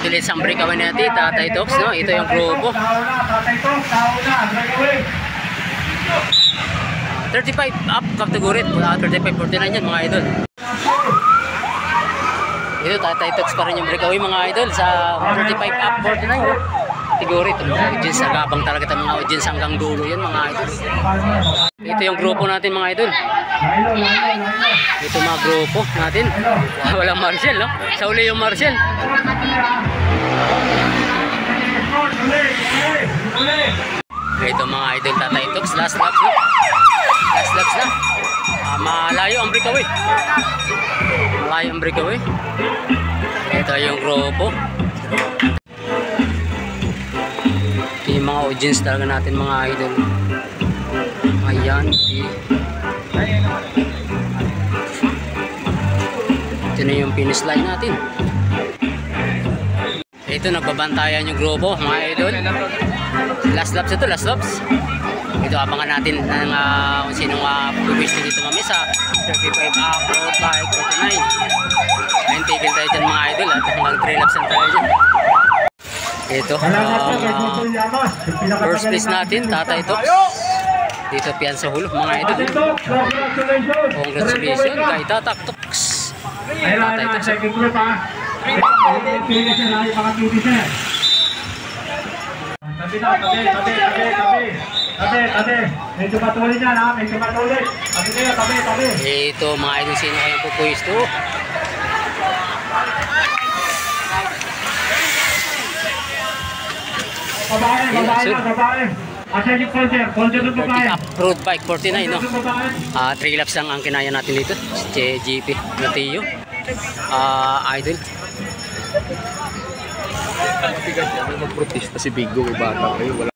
idol sa breakaway natin, Tatay Tox, no? Ito yung grupo. 35 up category, 35-49 yan mga idol. Ito Tatay Tox pa rin yung breakaway mga idol sa 35 up 49 category. Ito mga audience, nagabang talaga ito mga audience hanggang dulo yan mga idol. Ito yung grupo natin mga idol. Ito mga grupo natin. Walang Marshall, no? Sa uli yung Marshall. Ito mga idol, Tatay Tox, last laps na. Last laps na. Malayo ang breakaway. Malayo ang breakaway. Ito yung grupo. Ito yung mga audience talaga natin mga idol. Ayan. Ito na yung finish line natin. Ito, nagbabantayan yung grupo mga idol. Last laps ito, last laps. Ito, abangan natin ng kung sinong pupwisto dito mami sa 35 up, road bike, 49. Ayun, tigil tayo dyan mga idol at hanggang 3 laps tayo dyan. Ito, first place natin, Tatay Tox. Dito, Piansa Hulog mga idol. Congratulations kay Tatay Tox. Tatay Tox. Medyo matuloy dyan ha, medyo matuloy. Tabi. Ito mga idol, sino kayong pupwisto? Babae. Asa yung folder ng babae. Road bike 49, no? 3 laps lang ang kinaya natin dito. GP Mateo. Idol. Matigas siya, magprotesta si Bigo kay bata kayo, wala